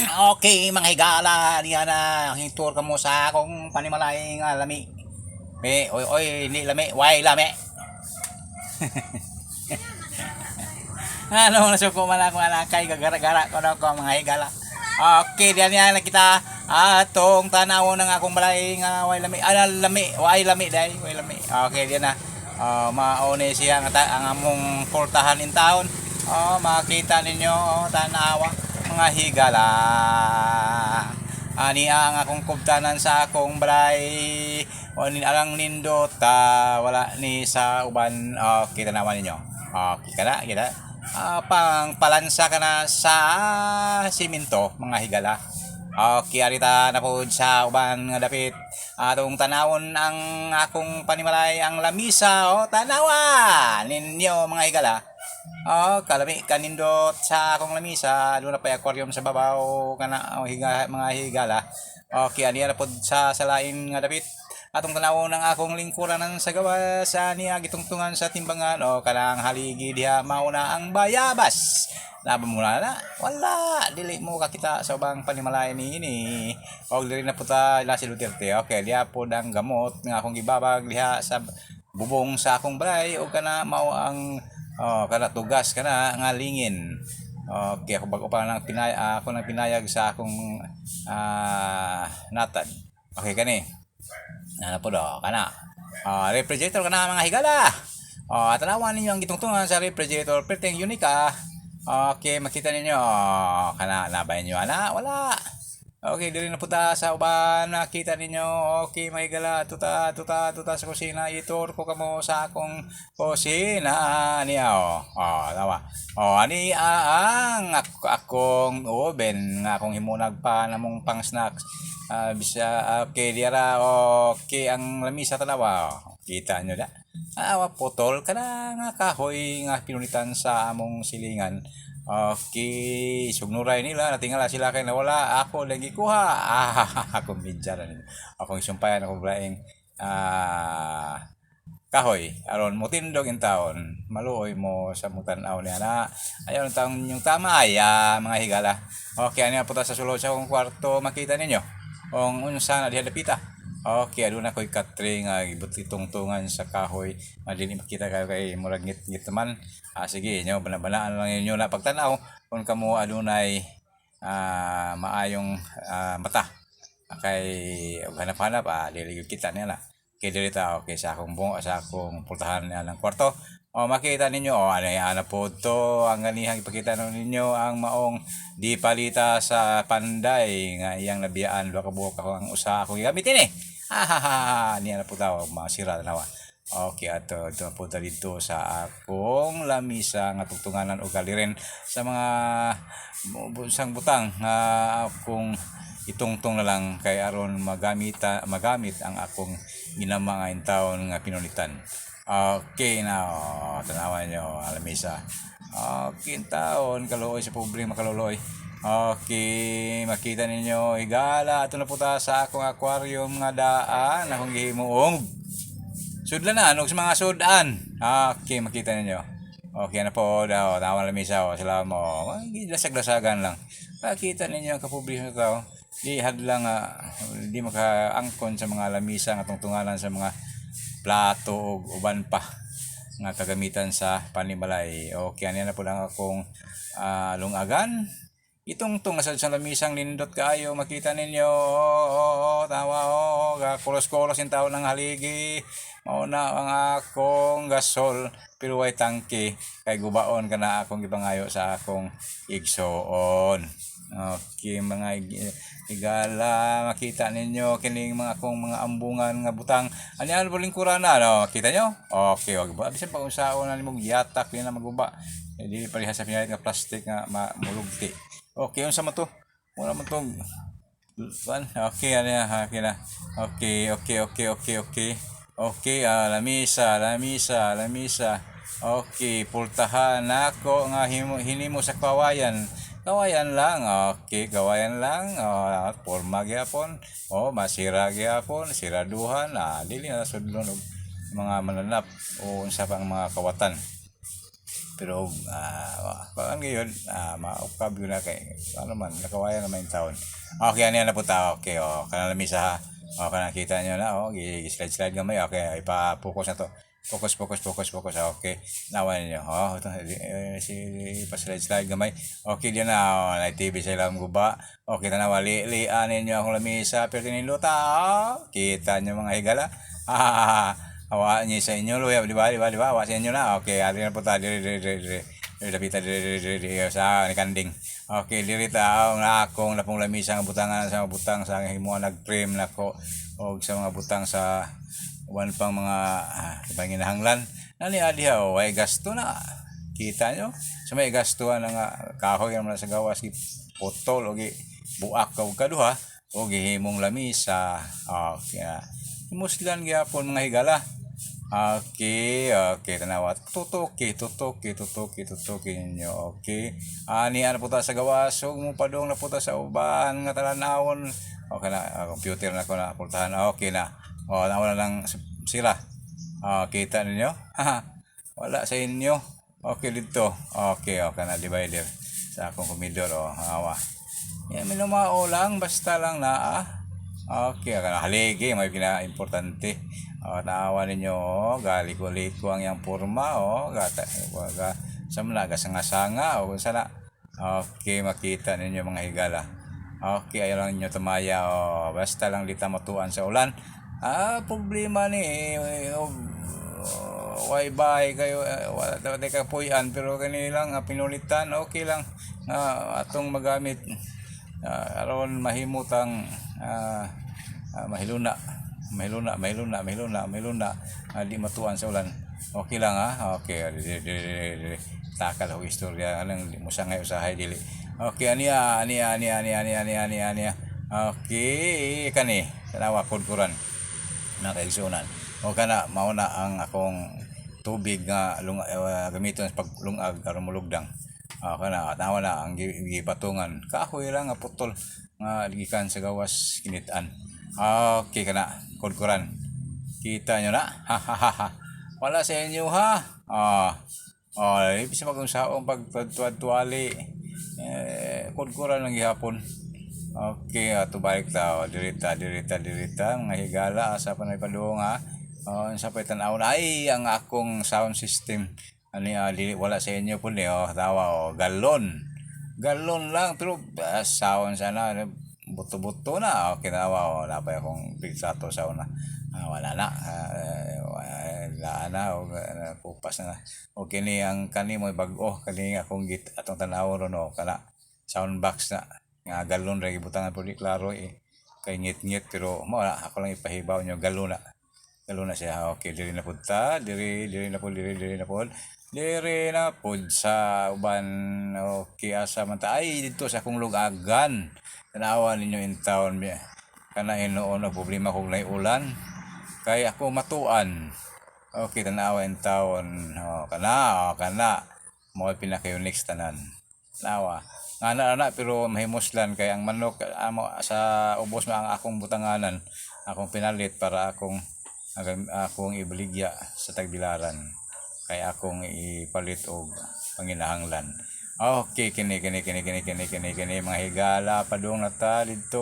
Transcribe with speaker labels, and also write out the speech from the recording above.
Speaker 1: Okay, mga higala, niya na hintur ka mo sa akong panimalay nga lami. Oy, oy, hindi lami, why lami? Ano, nasuko man ako anak kay gagara-gara ko na ko mga higala. Okay, diyan yan na kita atong tanaw ng akong balay nga why lami, lami, why lami day, why lami. Okay, diyan na. Maone siya ang among portahan in town. Makita ninyo tanawa mga higala. Ani ang akong kubtanan sa akong balay. O alang nindot wala ni sa uban. Kita naman ninyo. Kita kita. Pang palansa ka na sa simento mga higala. Arita na po sa uban nga dapit atong tanawon ang akong panimalay ang lamisa tanawa ninyo mga higala. Kalami kanindot sa akong lamisa doon na pa aquarium sa babaw kana mga higala. Ani na po sa salain nga dapit atong tanawon ng akong lingkuran sa gawa sa niya gitungtungan sa timbangan kanang haligi diha mauna ang bayabas. Laban mo na wala dili mo kakita sa ubang panimalay ni ini dili na puta ila si Duterte. Diha po ang gamot nga akong gibabag diha sa bubong sa akong balay o kana mao ang kana tugas kana nga lingin. Ako bago pa nang ako nang pinayag sa akong natad. Kani ano po do kana refrigerator kana mga higala. Tanawan ninyo ang gitungtungan sa refrigerator perteng unika. Makita ninyo. Kana nabayan nyo ana? Wala. Dili na puta sa uban. Nakita ninyo. May gala. Tuta sa kusina. Itur ko kamo sa akong kusina. Niya tawa. Ani ang akong oven. Nga akong himunag pa namong pang snacks. Bisa diara. Ang lamisa tanawa. Kita nyo da. Potol kana nga kahoy nga pinunitan sa among silingan. Sugnuray nila natingala sila kay nawala ako lagi kuha. Ako midjara nila. Akong isumpayan ako blaing kahoy aron mo tindog in taon maluoy mo sa mutan-aw niya na ayaw ng taong yung tama mga higala. Ano po ta sa sulod sa akong kwarto makita ninyo unsa na diha dapita. Aduna ko'y katring ibutitungtungan sa kahoy. Madili makita kayo kay murag ngit-ngit naman. Sige, nyo, banabanaan lang ninyo na pagtanaw kung kamo adunay maayong mata. Kay hanap-hanap, liligod kita nila. Kay dirita, sa akong sa akong pultahan ng kwarto. Makita ninyo, ano po to, ang ganihang ipakita ninyo ang maong di palita sa panday nga iyang nabiyaan, baka buhok ako ang usa akong gamitin niya na po tao, masira na nawa. Ato po dito sa akong lamisa nga tugtunganan o galiren sa mga bunsang butang nga akong itungtong na lang kay aron magamit ang akong ginamang taon nga pinunitan. Tanawan nyo alamisa. Taon kaluoy sa pobre makaluloy. Makita ninyo higala ato na puta sa akong aquarium nga daan akong gihimuong sudlan na sa mga sudan. Makita ninyo. Na po daw tawang lamisa sila mo lasag-lasagan lang. Makita ninyo ang kapobre sa tao. Di hadlang di makaangkon sa mga lamisa nga tungtunganan sa mga plato o uban pa nga kagamitan sa panimalay. Ano na po lang akong lungagan. Itungtong sa lamisang nindot kaayo makita ninyo. Tawa kulos-kulos yung tao ng haligi. Mauna ang akong gasol pero way tangke kay gubaon kana akong gipangayo sa akong igsoon. Mga higala makita ninyo kining mga akong mga ambungan nga butang ano lingkuran na kita nyo. Wag ba bisan pa unsaon na nimong yatak na maguba di parehas sa pinalit nga plastic nga mulugti. Unsa man to wala man tong lamisa. Pultahan ako nga hinimo sa kawayan lang. Kawayan lang. Forma gyapon. Masira gyapon, siraduhan. Dili na sudlon og mga mananap o unsa pang mga kawatan. pero pag ngayon maukab yun na kay ano man nakawaya naman yung taon. Okay, ano yan na po ta. Okay, kanang lamisa ha. Kanang kita nyo na, slide gamay. Okay, ipa-focus na to. Focus. Okay, nawa ninyo. Ito, ipa-slide gamay. Okay, diyan na. Na TV sa ilang guba. Okay, tanawa. Lian ninyo akong lamisa. Pero tiniluta. Kita nyo mga higala. Hawa niya sa inyo, luya, di ba? Hawa sa inyo na. Okay, ali na po ta. Diri. Lapita diri sa ni kanding. Okay, diri ta akong lapong lamisa nga butangan sa mga butang sa himuan nag-frame nako og sa mga butang sa uban pang mga panginahanglan. Nani adiha way gasto na. Kita nyo? Sa may gastuhan nga kahoy naman sa gawas putol og buak ka og kaduha og himong lamisa. Okay. Muslan gyapon mga higala. Okay, tanawa. Tutuki ninyo. Okay. Ani po ta sa gawas, ug mo padung na po ta sa uban nga talanawon. Okay na, computer na ko na pultahan. Okay na. Nawa na lang sila. Kita ninyo? Wala sa inyo. Okay dito. Okay na divider sa akong komedor awa. Yan minumao lang basta lang na Okay, kana haligi may importante. Naawa ninyo, galiko-liko ang yang porma, gata, sa mga sanga-sanga, sana. Okay, makita ninyo mga higala. Okay, ayaw lang ninyo tumaya, basta lang di matuan sa ulan. Problema ni, way kayo, wala ka puyan, pero kanilang pinulitan, okay lang, atong magamit, aron mahimutang, mahiluna di matuan sa ulan. Okay lang okay takal ho istorya anang mo sa ngay usahay dili. Okay ania okay kani tanawa kudkuran na kaigsunan o kana mao na ang akong tubig nga gamiton sa paglungag aron mulugdang. Kana tanawa na ang gipatungan kahoy lang nga putol nga gikan sa gawas kinitaan. Okay kana kudkuran. Kita nyo na. Wala sa inyo ha. Ibig magungsaong pagtuwad-tuwali. Kudkuran lang gihapon. Okay, balik ta. Dirita. Mga higala. Asa pa na ipaduong ha. Sa pa itanaw na. Ay, ang akong sound system. Wala sa inyo po niyo. Tawa galon. Galon lang. Pero sound sana. Buto-buto na. Okay, tawa. Napay akong pigsato sa una. Wala na. Wala na. Pupas na. O kini ang kani mo bag-o. Kani akong atong tanaw ron. Kana soundbox na. Nga galon. Butangan po di klaro kay ngit-ngit. Pero ako lang ipahibaw nyo. Galon na siya. Okay. Diri na po ta. Diri na po sa uban. Okay. Asa man ta. Ay dito sa akong lugagan. Tanawa ninyo in town. Kana hinoon na problema kong ulan. Kaya ako matuan. Okay, tanawa in town. Kana. Mo pinaka-unique tanan. Tanawa. Nga na pero mahimuslan kay ang manok sa ubos mo ang akong butanganan. Akong pinalit para akong ibaligya sa tagbilaran. Kaya akong ipalit og panginahanglan. Okay, kini mga higala padung na ta dito.